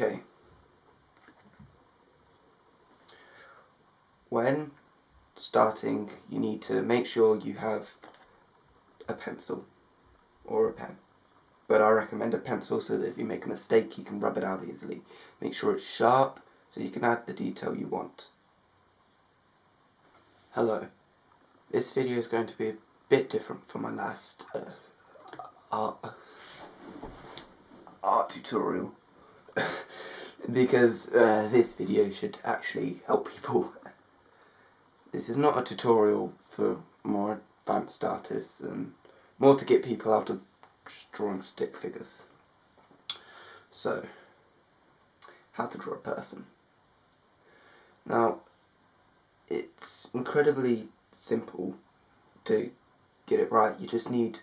Okay. When starting, you need to make sure you have a pencil or a pen. But I recommend a pencil so that if you make a mistake, you can rub it out easily. Make sure it's sharp so you can add the detail you want. Hello. This video is going to be a bit different from my last art tutorial. Because this video should actually help people. This is not a tutorial for more advanced artists, and more to get people out of drawing stick figures. So, how to draw a person. Now, it's incredibly simple to get it right. You just need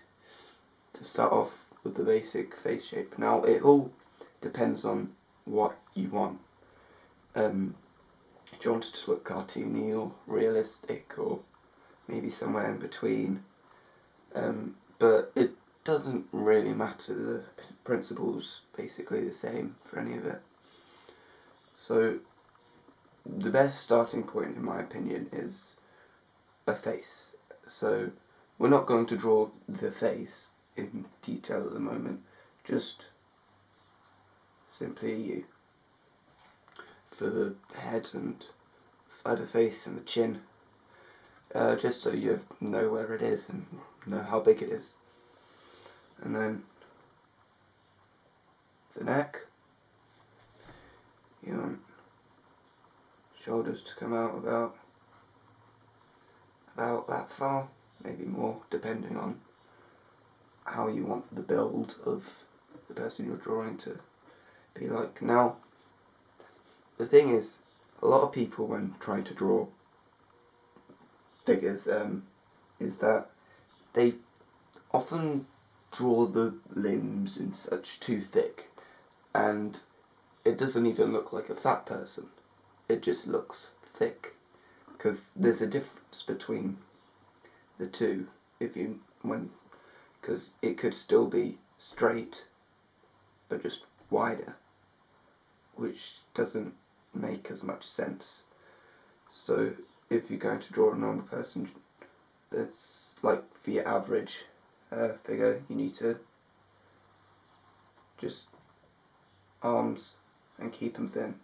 to start off with the basic face shape. Now, it all depends on what you want. Do you want it to look cartoony or realistic, or maybe somewhere in between? But it doesn't really matter. The principle's basically the same for any of it. So the best starting point, in my opinion, is a face. So we're not going to draw the face in detail at the moment, just simply you. For the head and side of the face and the chin, just so you know where it is and know how big it is. And then the neck, you want shoulders to come out about that far, maybe more, depending on how you want the build of the person you're drawing to be like. Now, the thing is, a lot of people when trying to draw figures, is that they often draw the limbs and such too thick, and it doesn't even look like a fat person. It just looks thick, because there's a difference between the two. Because it could still be straight, but just wider, which doesn't make as much sense. So if you're going to draw a normal person, that's like for your average figure, you need to just arms and keep them thin,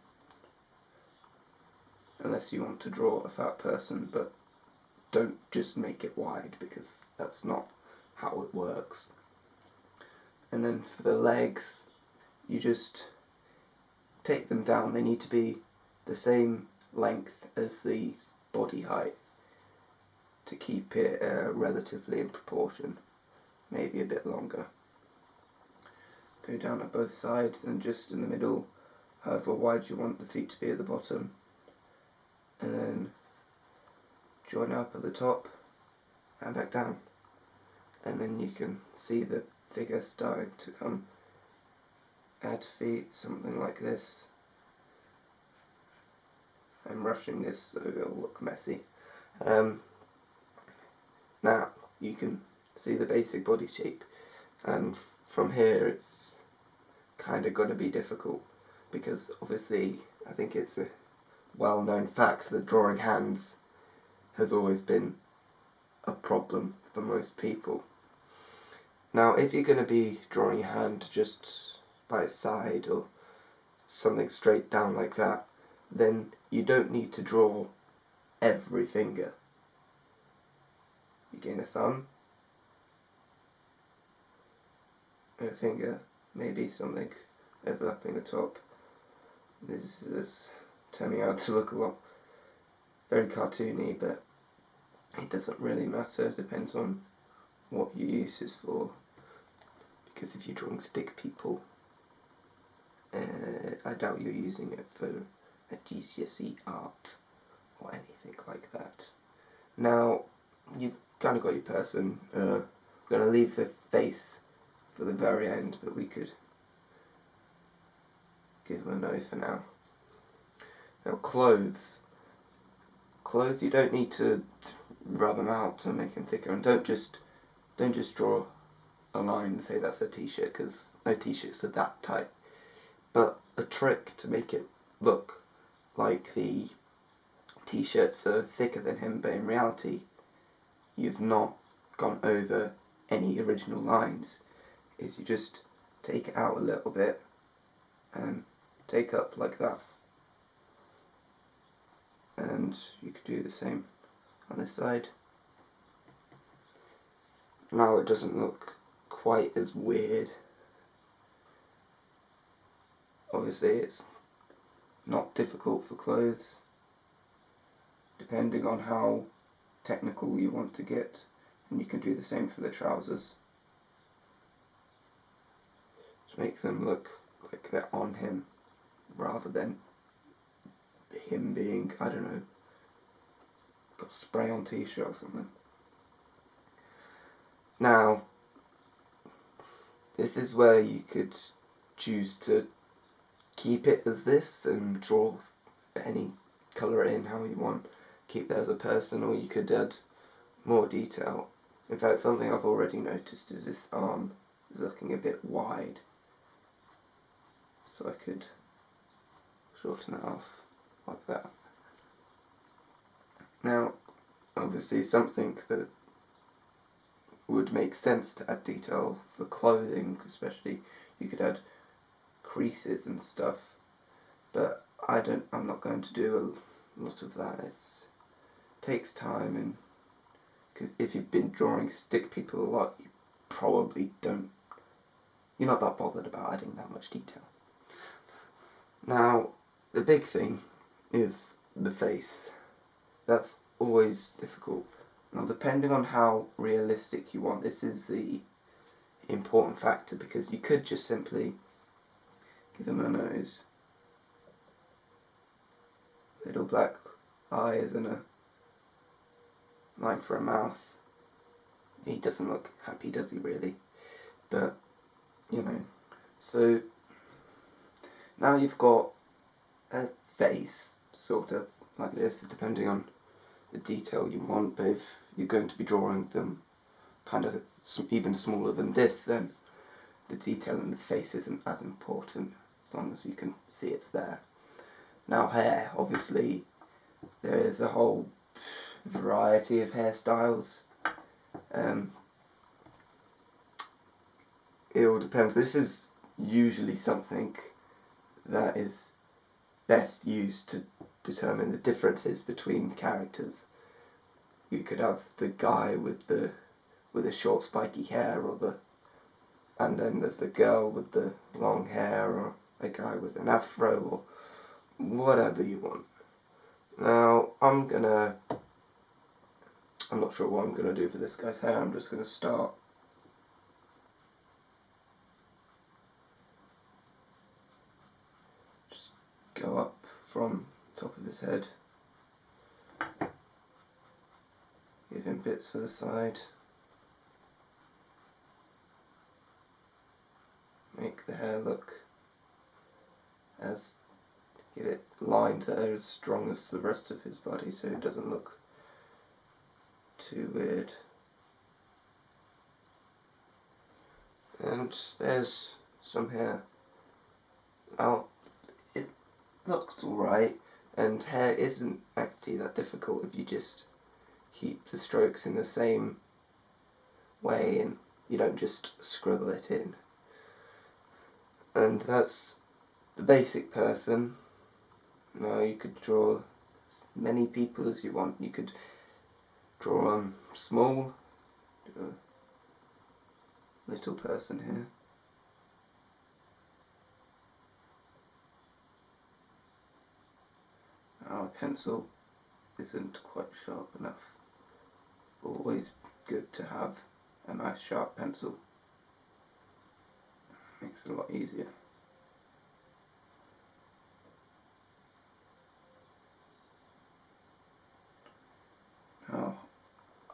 unless you want to draw a fat person, but don't just make it wide, because that's not how it works. And then for the legs, you just take them down. They need to be the same length as the body height to keep it relatively in proportion, maybe a bit longer. Go down at both sides and just in the middle, however wide you want the feet to be at the bottom, and then join up at the top and back down, and then you can see the figure starting to come. Add feet, something like this. I'm rushing this so it'll look messy. Now you can see the basic body shape, and from here it's kind of going to be difficult, because obviously I think it's a well-known fact that drawing hands has always been a problem for most people. Now, if you're going to be drawing a hand just by its side or something straight down like that, then you don't need to draw every finger. You gain a thumb, and a finger, maybe something overlapping the top. This is turning out to look a lot very cartoony, but it doesn't really matter. It depends on what your use is for, because if you're drawing stick people, I doubt you're using it for a GCSE art or anything like that. Now, you've kind of got your person. We're going to leave the face for the very end, but we could give them a nose for now. Now, clothes. Clothes, you don't need to rub them out to make them thicker, and don't just draw a line and say that's a t-shirt, because no t-shirts are that tight. but a trick to make it look like the t-shirts are thicker than him, but in reality you've not gone over any original lines, is you just take it out a little bit and take up like that. And you could do the same on this side. Now it doesn't look quite as weird. Obviously it's not difficult for clothes, depending on how technical you want to get, and you can do the same for the trousers to make them look like they're on him rather than him being, I don't know, got spray on t-shirt or something. Now this is where you could choose to keep it as this and draw any colour in how you want, keep that as a person, or you could add more detail. In fact, something I've already noticed is this arm is looking a bit wide, so I could shorten it off like that. Now obviously something that would make sense to add detail for clothing especially, you could add creases and stuff, but I'm not going to do a lot of that. It takes time, and cause if you've been drawing stick people a lot, you're not that bothered about adding that much detail. Now the big thing is the face. That's always difficult. Now depending on how realistic you want, this is the important factor, because you could just simply give him a nose, little black eyes and a line for a mouth. He doesn't look happy, does he really? But, you know. So now you've got a face, sort of like this, depending on the detail you want, but if you're going to be drawing them kind of even smaller than this, then the detail in the face isn't as important, as long as you can see it's there. Now hair, obviously there is a whole variety of hairstyles. It all depends. This is usually something that is best used to determine the differences between characters. You could have the guy with the short spiky hair, and then there's the girl with the long hair, or a guy with an afro, or whatever you want. Now I'm not sure what I'm gonna do for this guy's hair. I'm just gonna start go up from top of his head, give him bits for the side, make the hair look give it lines that are as strong as the rest of his body, so it doesn't look too weird. And there's some hair. Now it looks alright, and hair isn't actually that difficult if you just keep the strokes in the same way and you don't just scribble it in. And that's the basic person. Now you could draw as many people as you want. You could draw small, do a little person here. Now a pencil isn't quite sharp enough. Always good to have a nice sharp pencil. Makes it a lot easier. Now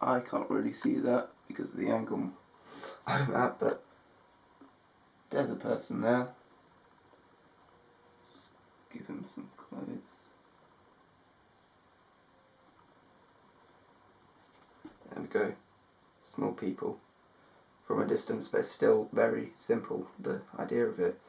I can't really see that because of the angle I'm at, but there's a person there. Just give him some clothes. There we go. Small people from a distance, but it's still very simple, the idea of it.